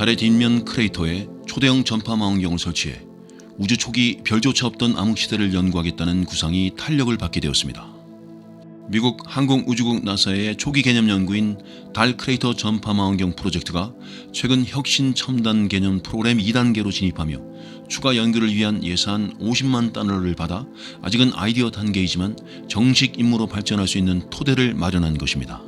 달의 뒷면 크레이터에 초대형 전파 망원경을 설치해 우주 초기 별조차 없던 암흑시대를 연구하겠다는 구상이 탄력을 받게 되었습니다. 미국 항공우주국 나사의 초기 개념 연구인 달 크레이터 전파 망원경 프로젝트가 최근 혁신 첨단 개념 프로그램 2단계로 진입하며 추가 연구를 위한 예산 50만 달러를 받아 아직은 아이디어 단계이지만 정식 임무로 발전할 수 있는 토대를 마련한 것입니다.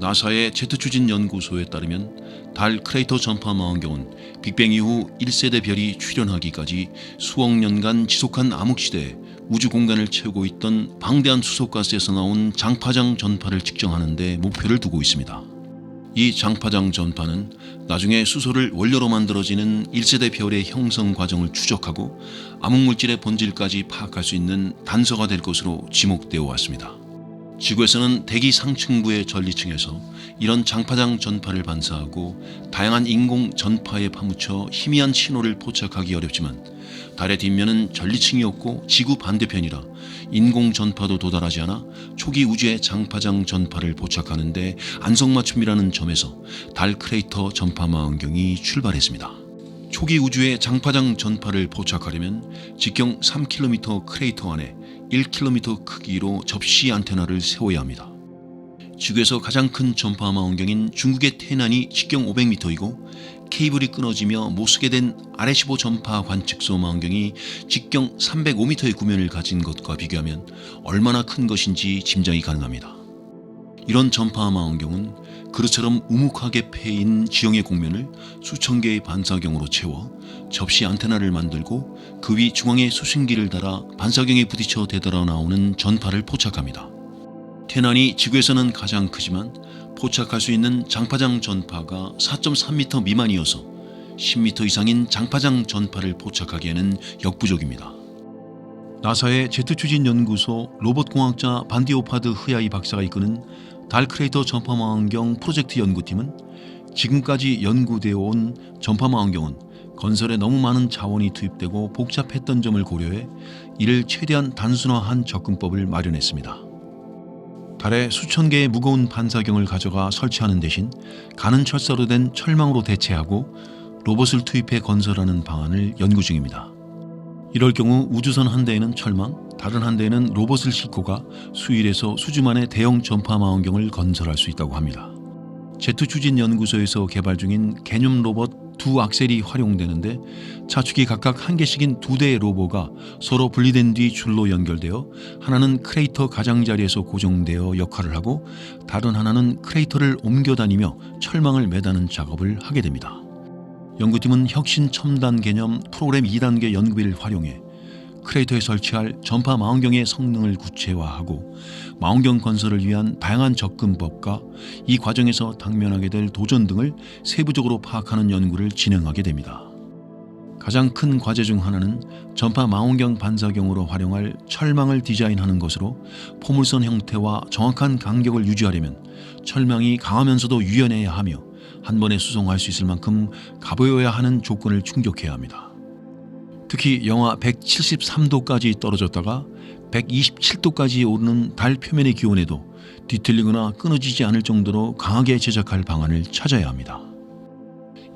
나사의 제트추진 연구소에 따르면 달 크레이터 전파 망원경은 빅뱅 이후 1세대 별이 출현하기까지 수억 년간 지속한 암흑시대에 우주 공간을 채우고 있던 방대한 수소가스에서 나온 장파장 전파를 측정하는 데 목표를 두고 있습니다. 이 장파장 전파는 나중에 수소를 원료로 만들어지는 1세대 별의 형성 과정을 추적하고 암흑물질의 본질까지 파악할 수 있는 단서가 될 것으로 지목되어 왔습니다. 지구에서는 대기 상층부의 전리층에서 이런 장파장 전파를 반사하고 다양한 인공 전파에 파묻혀 희미한 신호를 포착하기 어렵지만 달의 뒷면은 전리층이 없고 지구 반대편이라 인공 전파도 도달하지 않아 초기 우주의 장파장 전파를 포착하는 데 안성맞춤이라는 점에서 달 크레이터 전파 망원경이 출발했습니다. 초기 우주의 장파장 전파를 포착하려면 직경 3km 크레이터 안에 1km 크기로 접시 안테나를 세워야 합니다. 지구에서 가장 큰 전파 망원경인 중국의 태난이 직경 500m이고 케이블이 끊어지며 못쓰게 된 RS15 전파 관측소 망원경이 직경 305m의 구면을 가진 것과 비교하면 얼마나 큰 것인지 짐작이 가능합니다. 이런 전파 망원경은 그릇처럼 우묵하게 패인 지형의 공면을 수천 개의 반사경으로 채워 접시 안테나를 만들고 그 위 중앙에 수신기를 달아 반사경에 부딪혀 되돌아 나오는 전파를 포착합니다. 태난이 지구에서는 가장 크지만 포착할 수 있는 장파장 전파가 4.3m 미만이어서 10m 이상인 장파장 전파를 포착하기에는 역부족입니다. 나사의 제트추진 연구소 로봇공학자 반디 오파드 흐야이 박사가 이끄는 달 크레이터 전파 망원경 프로젝트 연구팀은 지금까지 연구되어 온 전파 망원경은 건설에 너무 많은 자원이 투입되고 복잡했던 점을 고려해 이를 최대한 단순화한 접근법을 마련했습니다. 달에 수천 개의 무거운 반사경을 가져가 설치하는 대신 가는 철사로 된 철망으로 대체하고 로봇을 투입해 건설하는 방안을 연구 중입니다. 이럴 경우 우주선 한 대에는 철망, 다른 한 대에는 로봇을 싣고 가 수일에서 수주만의 대형 전파 망원경을 건설할 수 있다고 합니다. 제트추진 연구소에서 개발 중인 개념 로봇 두 악셀이 활용되는데 차축이 각각 한 개씩인 두 대의 로봇가 서로 분리된 뒤 줄로 연결되어 하나는 크레이터 가장자리에서 고정되어 역할을 하고 다른 하나는 크레이터를 옮겨 다니며 철망을 매다는 작업을 하게 됩니다. 연구팀은 혁신 첨단 개념 프로그램 2단계 연구비를 활용해 크레이터에 설치할 전파 망원경의 성능을 구체화하고 망원경 건설을 위한 다양한 접근법과 이 과정에서 당면하게 될 도전 등을 세부적으로 파악하는 연구를 진행하게 됩니다. 가장 큰 과제 중 하나는 전파 망원경 반사경으로 활용할 철망을 디자인하는 것으로 포물선 형태와 정확한 간격을 유지하려면 철망이 강하면서도 유연해야 하며 한 번에 수송할 수 있을 만큼 가벼워야 하는 조건을 충족해야 합니다. 특히 영하 173도까지 떨어졌다가 127도까지 오르는 달 표면의 기온에도 뒤틀리거나 끊어지지 않을 정도로 강하게 제작할 방안을 찾아야 합니다.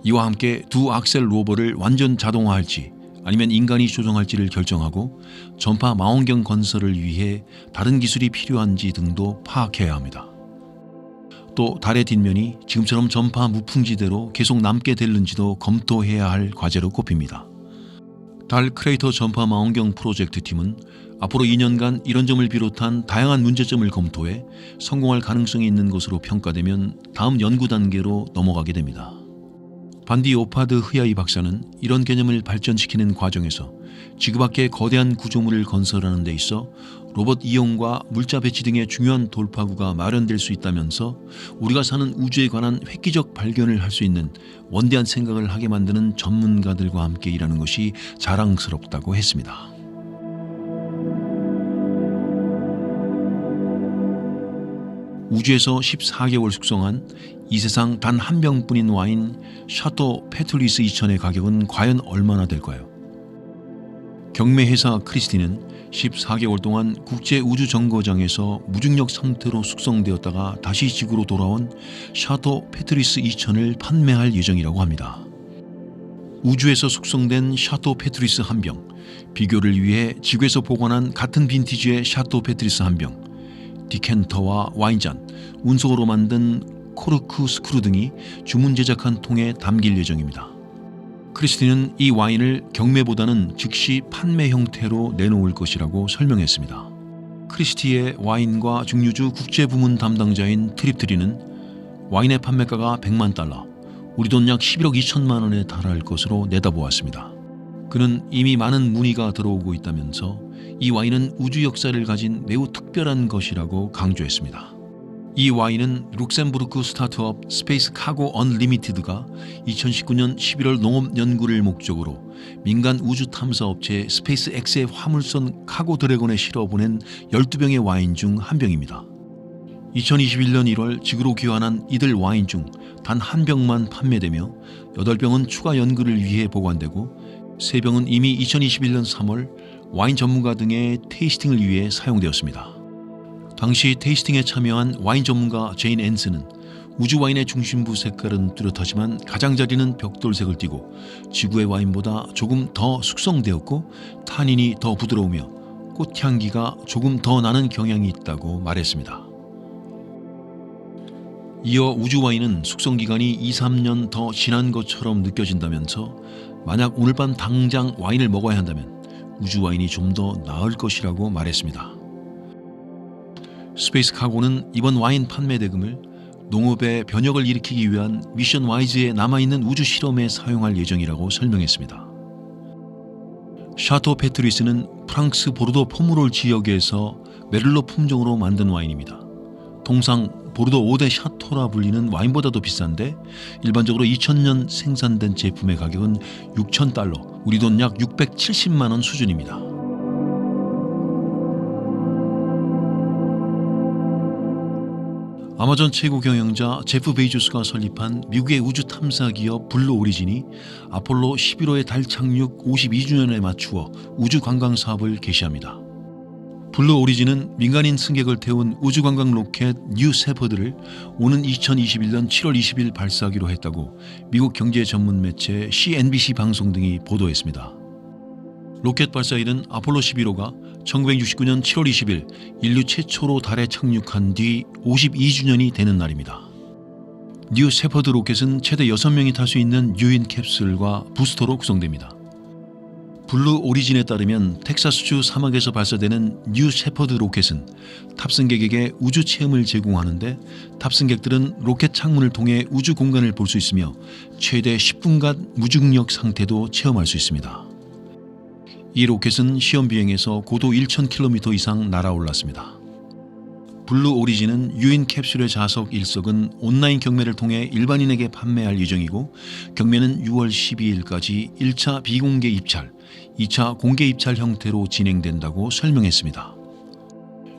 이와 함께 두 악셀 로버를 완전 자동화할지 아니면 인간이 조종할지를 결정하고 전파 망원경 건설을 위해 다른 기술이 필요한지 등도 파악해야 합니다. 또 달의 뒷면이 지금처럼 전파 무풍지대로 계속 남게 될는지도 검토해야 할 과제로 꼽힙니다. 달 크레이터 전파 망원경 프로젝트 팀은 앞으로 2년간 이런 점을 비롯한 다양한 문제점을 검토해 성공할 가능성이 있는 것으로 평가되면 다음 연구 단계로 넘어가게 됩니다. 반디 오파드 흐야이 박사는 이런 개념을 발전시키는 과정에서 지구 밖에 거대한 구조물을 건설하는 데 있어 로봇 이용과 물자 배치 등의 중요한 돌파구가 마련될 수 있다면서 우리가 사는 우주에 관한 획기적 발견을 할 수 있는 원대한 생각을 하게 만드는 전문가들과 함께 일하는 것이 자랑스럽다고 했습니다. 우주에서 14개월 숙성한 이 세상 단 한 병뿐인 와인 샤토 페툴리스 2000의 가격은 과연 얼마나 될까요? 경매 회사 크리스티는 14개월 동안 국제우주정거장에서 무중력 상태로 숙성되었다가 다시 지구로 돌아온 샤토 페트리스 2000을 판매할 예정이라고 합니다. 우주에서 숙성된 샤토 페트리스 한 병, 비교를 위해 지구에서 보관한 같은 빈티지의 샤토 페트리스 한 병, 디켄터와 와인잔, 운송으로 만든 코르크 스크루 등이 주문 제작한 통에 담길 예정입니다. 크리스티는 이 와인을 경매보다는 즉시 판매 형태로 내놓을 것이라고 설명했습니다. 크리스티의 와인과 증류주 국제부문 담당자인 트립트리는 와인의 판매가가 100만 달러, 우리 돈 약 11억 2천만 원에 달할 것으로 내다보았습니다. 그는 이미 많은 문의가 들어오고 있다면서 이 와인은 우주 역사를 가진 매우 특별한 것이라고 강조했습니다. 이 와인은 룩셈부르크 스타트업 스페이스 카고 언리미티드가 2019년 11월 농업 연구를 목적으로 민간 우주 탐사 업체 스페이스 X의 화물선 카고 드래곤에 실어 보낸 12병의 와인 중 한 병입니다. 2021년 1월 지구로 귀환한 이들 와인 중 단 한 병만 판매되며 8병은 추가 연구를 위해 보관되고 3병은 이미 2021년 3월 와인 전문가 등의 테이스팅을 위해 사용되었습니다. 당시 테이스팅에 참여한 와인 전문가 제인 앤스는 우주 와인의 중심부 색깔은 뚜렷하지만 가장자리는 벽돌색을 띠고 지구의 와인보다 조금 더 숙성되었고 타닌이 더 부드러우며 꽃향기가 조금 더 나는 경향이 있다고 말했습니다. 이어 우주 와인은 숙성기간이 2-3년 더 지난 것처럼 느껴진다면서 만약 오늘 밤 당장 와인을 먹어야 한다면 우주 와인이 좀 더 나을 것이라고 말했습니다. 스페이스 카고는 이번 와인 판매 대금을 농업의 변혁을 일으키기 위한 미션 와이즈에 남아있는 우주 실험에 사용할 예정이라고 설명했습니다. 샤토 페트리스는 프랑스 보르도 포무롤 지역에서 메를로 품종으로 만든 와인입니다. 통상 보르도 5대 샤토라 불리는 와인보다도 비싼데 일반적으로 2000년 생산된 제품의 가격은 6,000달러, 우리 돈 약 670만 원 수준입니다. 아마존 최고 경영자 제프 베이조스가 설립한 미국의 우주 탐사 기업 블루 오리진이 아폴로 11호의 달 착륙 52주년에 맞추어 우주 관광 사업을 개시합니다. 블루 오리진은 민간인 승객을 태운 우주 관광 로켓 뉴 세퍼드를 오는 2021년 7월 20일 발사하기로 했다고 미국 경제 전문 매체 CNBC 방송 등이 보도했습니다. 로켓 발사일은 아폴로 11호가 1969년 7월 20일 인류 최초로 달에 착륙한 뒤 52주년이 되는 날입니다. 뉴 세퍼드 로켓은 최대 6명이 탈 수 있는 유인 캡슐과 부스터로 구성됩니다. 블루 오리진에 따르면 텍사스주 사막에서 발사되는 뉴 세퍼드 로켓은 탑승객에게 우주 체험을 제공하는데 탑승객들은 로켓 창문을 통해 우주 공간을 볼 수 있으며 최대 10분간 무중력 상태도 체험할 수 있습니다. 이 로켓은 시험 비행에서 고도 1,000km 이상 날아올랐습니다. 블루 오리진은 유인 캡슐의 자석 1석은 온라인 경매를 통해 일반인에게 판매할 예정이고 경매는 6월 12일까지 1차 비공개 입찰, 2차 공개 입찰 형태로 진행된다고 설명했습니다.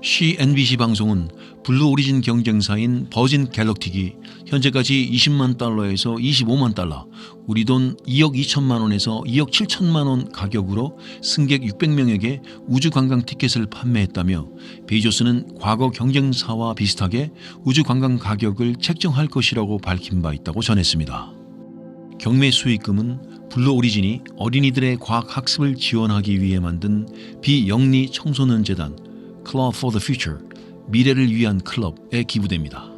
CNBC 방송은 블루 오리진 경쟁사인 버진 갤럭틱이 현재까지 20만 달러에서 25만 달러, 우리 돈 2억 2천만 원에서 2억 7천만 원 가격으로 승객 600명에게 우주 관광 티켓을 판매했다며 베이조스는 과거 경쟁사와 비슷하게 우주 관광 가격을 책정할 것이라고 밝힌 바 있다고 전했습니다. 경매 수익금은 블루 오리진이 어린이들의 과학 학습을 지원하기 위해 만든 비영리 청소년 재단 Club for the Future, 미래를 위한 클럽에 기부됩니다.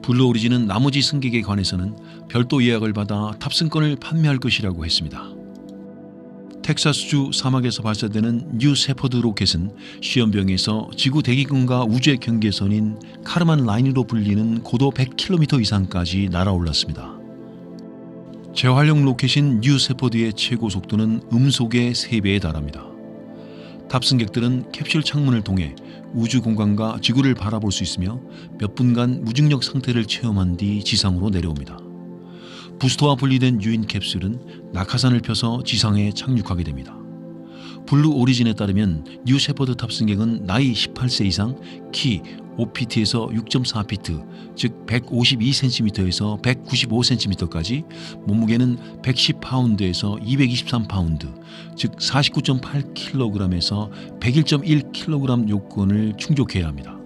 블루 오리진은 나머지 승객에 관해서는 별도 예약을 받아 탑승권을 판매할 것이라고 했습니다. 텍사스주 사막에서 발사되는 뉴 세퍼드 로켓은 시험병에서 지구 대기근과 우주의 경계선인 카르만 라인으로 불리는 고도 100km 이상까지 날아올랐습니다. 재활용 로켓인 뉴 세퍼드의 최고 속도는 음속의 3배에 달합니다. 탑승객들은 캡슐 창문을 통해 우주 공간과 지구를 바라볼 수 있으며 몇 분간 무중력 상태를 체험한 뒤 지상으로 내려옵니다. 부스터와 분리된 유인 캡슐은 낙하산을 펴서 지상에 착륙하게 됩니다. 블루 오리진에 따르면 뉴 세퍼드 탑승객은 나이 18세 이상, 키 5피트에서 6.4피트, 즉 152cm에서 195cm까지, 몸무게는 110파운드에서 223파운드, 즉 49.8kg에서 101.1kg 요건을 충족해야 합니다.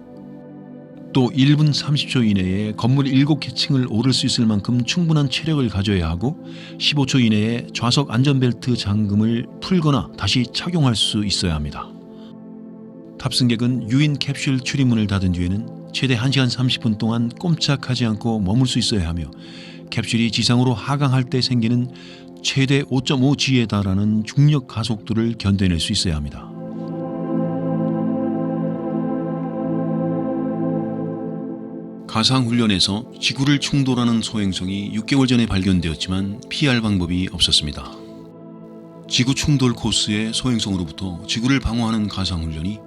또 1분 30초 이내에 건물 7개 층을 오를 수 있을 만큼 충분한 체력을 가져야 하고 15초 이내에 좌석 안전벨트 잠금을 풀거나 다시 착용할 수 있어야 합니다. 탑승객은 유인 캡슐 출입문을 닫은 뒤에는 최대 1시간 30분 동안 꼼짝하지 않고 머물 수 있어야 하며 캡슐이 지상으로 하강할 때 생기는 최대 5.5G에 달하는 중력 가속도를 견뎌낼 수 있어야 합니다. 가상훈련에서 지구를 충돌하는 소행성이 6개월 전에 발견되었지만 피할 방법이 없었습니다. 지구 충돌 코스의 소행성으로부터 지구를 방어하는 가상훈련이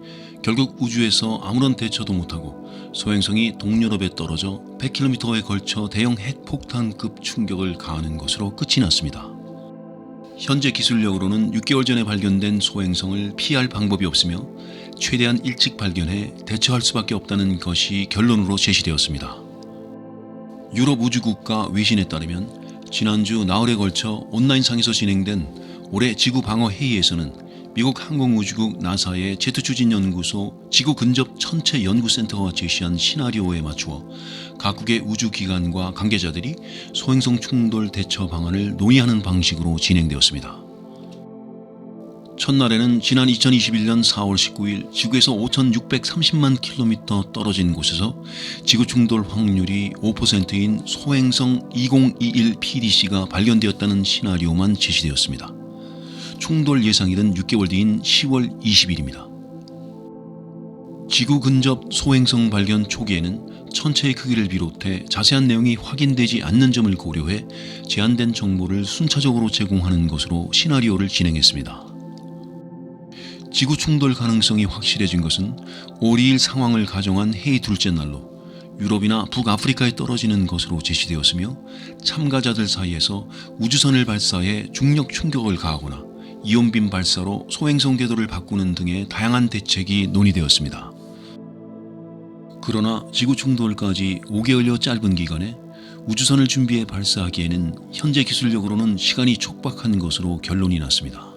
결국 우주에서 아무런 대처도 못하고 소행성이 동유럽에 떨어져 100km에 걸쳐 대형 핵폭탄급 충격을 가하는 것으로 끝이 났습니다. 현재 기술력으로는 6개월 전에 발견된 소행성을 피할 방법이 없으며 최대한 일찍 발견해 대처할 수밖에 없다는 것이 결론으로 제시되었습니다. 유럽 우주국가 외신에 따르면 지난주 나흘에 걸쳐 온라인상에서 진행된 올해 지구 방어 회의에서는 미국 항공우주국 나사의 제트추진연구소 지구근접천체연구센터가 제시한 시나리오에 맞추어 각국의 우주기관과 관계자들이 소행성 충돌 대처 방안을 논의하는 방식으로 진행되었습니다. 첫날에는 지난 2021년 4월 19일 지구에서 5,630만 킬로미터 떨어진 곳에서 지구 충돌 확률이 5%인 소행성 2021 PDC가 발견되었다는 시나리오만 제시되었습니다. 충돌 예상일은 6개월 뒤인 10월 20일입니다. 지구 근접 소행성 발견 초기에는 천체의 크기를 비롯해 자세한 내용이 확인되지 않는 점을 고려해 제한된 정보를 순차적으로 제공하는 것으로 시나리오를 진행했습니다. 지구 충돌 가능성이 확실해진 것은 올 2일 상황을 가정한 회의 둘째 날로 유럽이나 북아프리카에 떨어지는 것으로 제시되었으며 참가자들 사이에서 우주선을 발사해 중력 충격을 가하거나 이온빔 발사로 소행성 궤도를 바꾸는 등의 다양한 대책이 논의되었습니다. 그러나 지구 충돌까지 5개월여 짧은 기간에 우주선을 준비해 발사하기에는 현재 기술력으로는 시간이 촉박한 것으로 결론이 났습니다.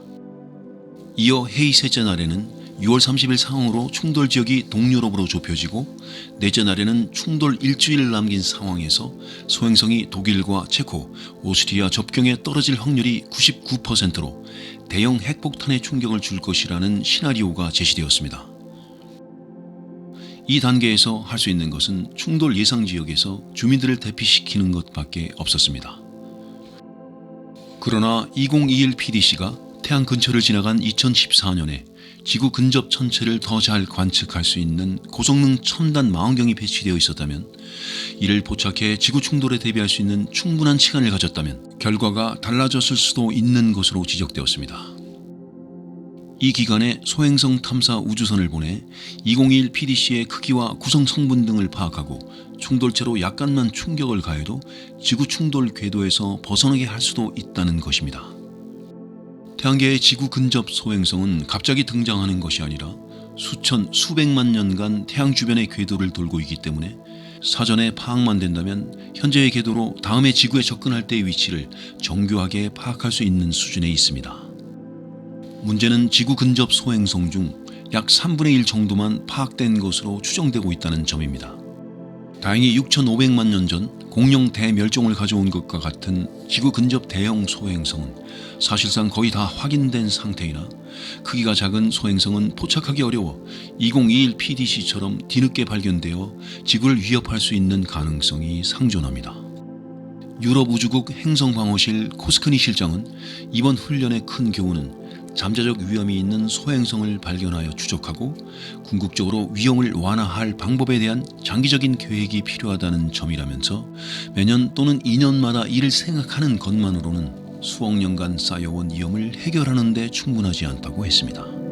이어 회의 셋째 날에는 6월 30일 상황으로 충돌 지역이 동유럽으로 좁혀지고 넷째 날에는 충돌 일주일을 남긴 상황에서 소행성이 독일과 체코, 오스트리아 접경에 떨어질 확률이 99%로 대형 핵폭탄의 충격을 줄 것이라는 시나리오가 제시되었습니다. 이 단계에서 할 수 있는 것은 충돌 예상 지역에서 주민들을 대피시키는 것밖에 없었습니다. 그러나 2021 PDC가 태양 근처를 지나간 2014년에 지구 근접 천체를 더 잘 관측할 수 있는 고성능 첨단 망원경이 배치되어 있었다면, 이를 포착해 지구 충돌에 대비할 수 있는 충분한 시간을 가졌다면 결과가 달라졌을 수도 있는 것으로 지적되었습니다. 이 기간에 소행성 탐사 우주선을 보내 2021 PDC의 크기와 구성 성분 등을 파악하고 충돌체로 약간만 충격을 가해도 지구 충돌 궤도에서 벗어나게 할 수도 있다는 것입니다. 태양계의 지구 근접 소행성은 갑자기 등장하는 것이 아니라 수천, 수백만 년간 태양 주변의 궤도를 돌고 있기 때문에 사전에 파악만 된다면 현재의 궤도로 다음에 지구에 접근할 때의 위치를 정교하게 파악할 수 있는 수준에 있습니다. 문제는 지구 근접 소행성 중 약 3분의 1 정도만 파악된 것으로 추정되고 있다는 점입니다. 다행히 6,500만 년 전 공룡 대멸종을 가져온 것과 같은 지구 근접 대형 소행성은 사실상 거의 다 확인된 상태이나 크기가 작은 소행성은 포착하기 어려워 2021 PDC처럼 뒤늦게 발견되어 지구를 위협할 수 있는 가능성이 상존합니다. 유럽 우주국 행성방어실 코스크니 실장은 이번 훈련의 큰 교훈은 잠재적 위험이 있는 소행성을 발견하여 추적하고 궁극적으로 위험을 완화할 방법에 대한 장기적인 계획이 필요하다는 점이라면서 매년 또는 2년마다 이를 생각하는 것만으로는 수억 년간 쌓여온 위험을 해결하는 데 충분하지 않다고 했습니다.